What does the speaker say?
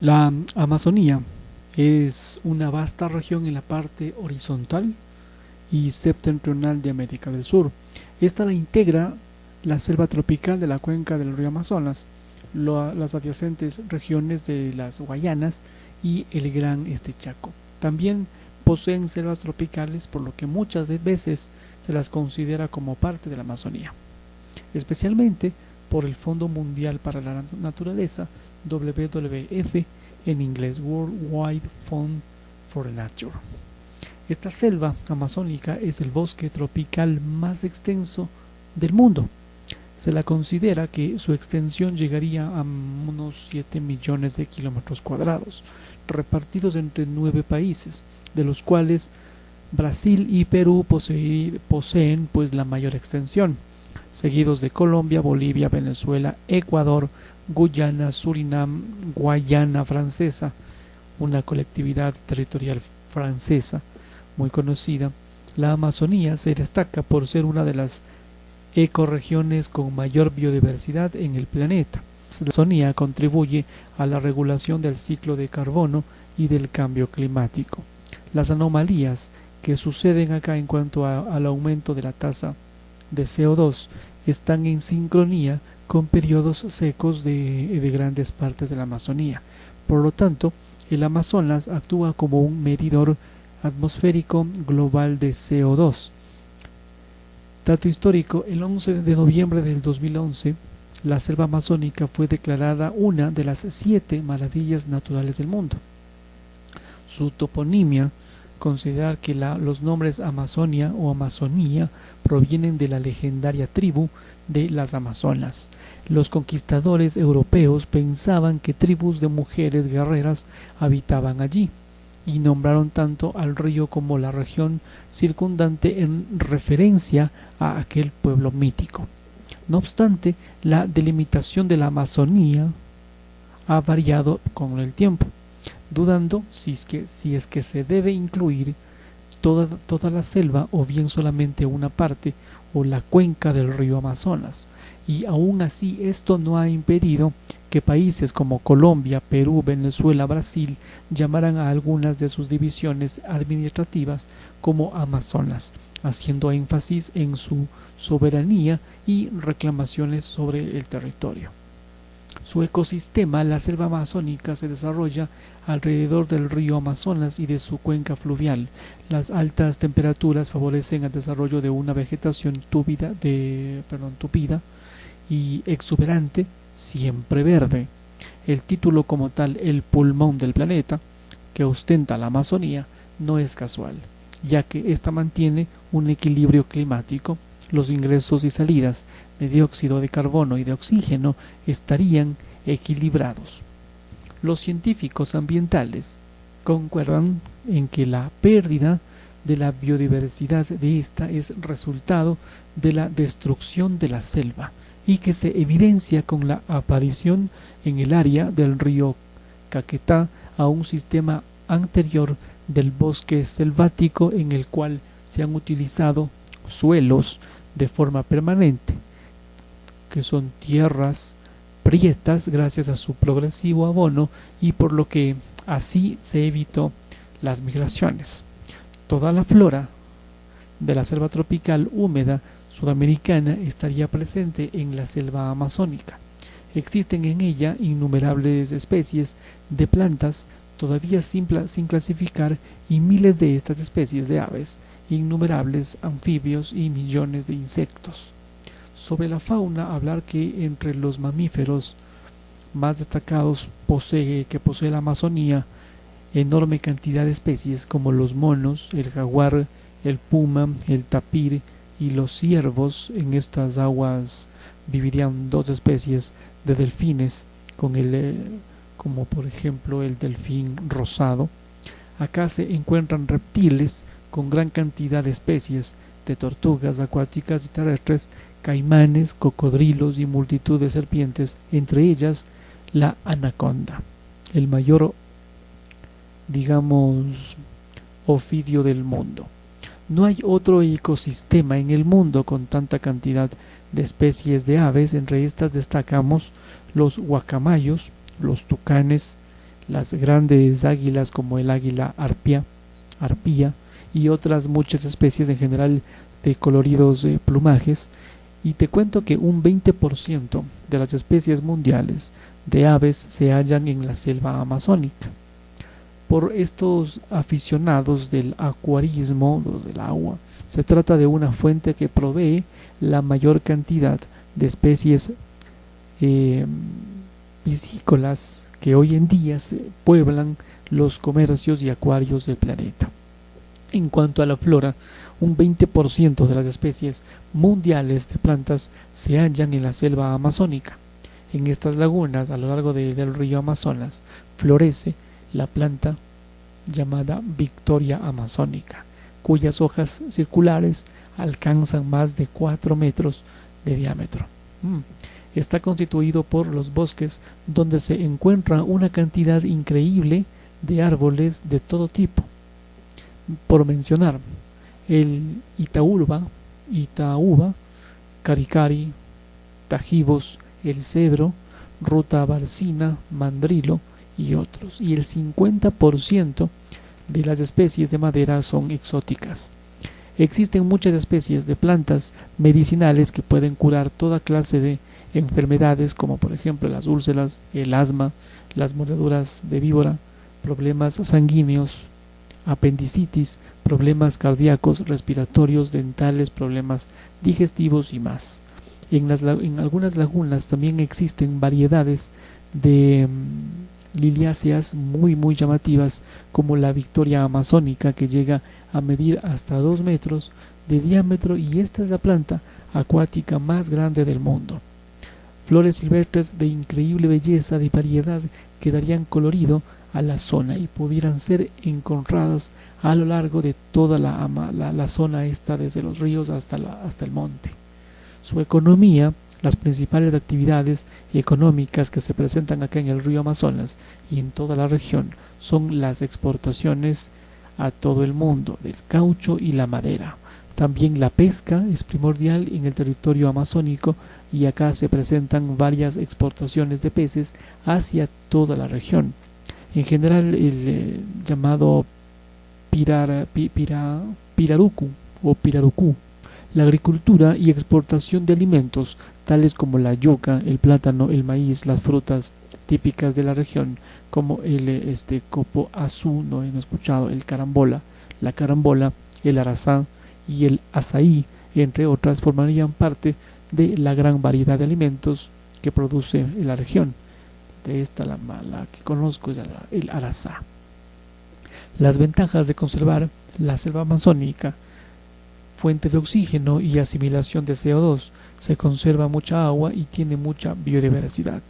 La Amazonía es una vasta región en la parte horizontal y septentrional de América del Sur. Esta la integra la selva tropical de la cuenca del río Amazonas, las adyacentes regiones de las Guayanas y el Gran Chaco. También poseen selvas tropicales, por lo que muchas veces se las considera como parte de la Amazonía, especialmente por el Fondo Mundial para la Naturaleza, WWF, en inglés, World Wide Fund for Nature. Esta selva amazónica es el bosque tropical más extenso del mundo. Se la considera que su extensión llegaría a unos 7 millones de kilómetros cuadrados, repartidos entre 9 países, de los cuales Brasil y Perú poseen pues la mayor extensión, seguidos de Colombia, Bolivia, Venezuela, Ecuador, Guyana, Surinam, Guayana Francesa, una colectividad territorial francesa muy conocida. La Amazonía se destaca por ser una de las ecorregiones con mayor biodiversidad en el planeta. La Amazonía contribuye a la regulación del ciclo de carbono y del cambio climático. Las anomalías que suceden acá en cuanto al aumento de la tasa de CO2 están en sincronía con periodos secos de grandes partes de la Amazonía. Por lo tanto, el Amazonas actúa como un medidor atmosférico global de CO2. Dato histórico: el 11 de noviembre del 2011, la selva amazónica fue declarada una de las 7 maravillas naturales del mundo. Su toponimia, considerar que los nombres Amazonia o Amazonía provienen de la legendaria tribu de las Amazonas. Los conquistadores europeos pensaban que tribus de mujeres guerreras habitaban allí, y nombraron tanto al río como la región circundante en referencia a aquel pueblo mítico. No obstante, la delimitación de la Amazonía ha variado con el tiempo, dudando si es que se debe incluir toda la selva o bien solamente una parte o la cuenca del río Amazonas. Y aún así esto no ha impedido que países como Colombia, Perú, Venezuela, Brasil llamaran a algunas de sus divisiones administrativas como Amazonas, haciendo énfasis en su soberanía y reclamaciones sobre el territorio. Su ecosistema, la selva amazónica, se desarrolla alrededor del río Amazonas y de su cuenca fluvial. Las altas temperaturas favorecen el desarrollo de una vegetación tupida y exuberante, siempre verde. El título como tal, el pulmón del planeta, que ostenta la Amazonía, no es casual, ya que ésta mantiene un equilibrio climático. Los ingresos y salidas de dióxido de carbono y de oxígeno estarían equilibrados. Los científicos ambientales concuerdan en que la pérdida de la biodiversidad de esta es resultado de la destrucción de la selva y que se evidencia con la aparición en el área del río Caquetá a un sistema anterior del bosque selvático en el cual se han utilizado suelos de forma permanente, que son tierras prietas gracias a su progresivo abono, y por lo que así se evitó las migraciones. Toda la flora de la selva tropical húmeda sudamericana estaría presente en la selva amazónica. Existen en ella innumerables especies de plantas todavía sin clasificar y miles de estas especies de aves, innumerables anfibios y millones de insectos. Sobre la fauna, hablar que entre los mamíferos más destacados que posee la Amazonía enorme cantidad de especies como los monos, el jaguar, el puma, el tapir y los ciervos. En estas aguas vivirían 2 especies de delfines, como por ejemplo el delfín rosado. Acá se encuentran reptiles con gran cantidad de especies de tortugas acuáticas y terrestres, caimanes, cocodrilos y multitud de serpientes, entre ellas la anaconda, el mayor, ofidio del mundo. No hay otro ecosistema en el mundo con tanta cantidad de especies de aves. Entre estas destacamos los guacamayos, los tucanes, las grandes águilas como el águila arpía y otras muchas especies en general de coloridos plumajes. Y te cuento que un 20% de las especies mundiales de aves se hallan en la selva amazónica. Por estos aficionados del acuarismo, del agua, se trata de una fuente que provee la mayor cantidad de especies piscícolas que hoy en día se pueblan los comercios y acuarios del planeta. En cuanto a la flora, un 20% de las especies mundiales de plantas se hallan en la selva amazónica. En estas lagunas, a lo largo del río Amazonas, florece la planta llamada Victoria amazónica, cuyas hojas circulares alcanzan más de 4 metros de diámetro. Está constituido por los bosques donde se encuentra una cantidad increíble de árboles de todo tipo. Por mencionar, el Itaúba, Caricari, Tajivos, el cedro, ruta barcina, mandrilo y otros. Y el 50% de las especies de madera son exóticas. Existen muchas especies de plantas medicinales que pueden curar toda clase de enfermedades como por ejemplo las úlceras, el asma, las mordeduras de víbora, problemas sanguíneos, apendicitis, problemas cardíacos, respiratorios, dentales, problemas digestivos y más. En algunas lagunas también existen variedades de liliáceas muy llamativas como la Victoria amazónica, que llega a medir hasta 2 metros de diámetro, y esta es la planta acuática más grande del mundo. Flores silvestres de increíble belleza de variedad que darían colorido a la zona y pudieran ser encontradas a lo largo de toda la zona esta, desde los ríos hasta el monte. Su economía, las principales actividades económicas que se presentan acá en el río Amazonas y en toda la región, son las exportaciones a todo el mundo del caucho y la madera. También la pesca es primordial en el territorio amazónico, y acá se presentan varias exportaciones de peces hacia toda la región. En general, el llamado pirarucu o pirarucú, la agricultura y exportación de alimentos tales como la yuca, el plátano, el maíz, las frutas típicas de la región como el copo azul, no he escuchado, el carambola, la carambola, el arazá y el azaí, entre otras, formarían parte de la gran variedad de alimentos que produce la región. De esta, la que conozco es el arazá. Las ventajas de conservar la selva amazónica: fuente de oxígeno y asimilación de CO2, se conserva mucha agua y tiene mucha biodiversidad.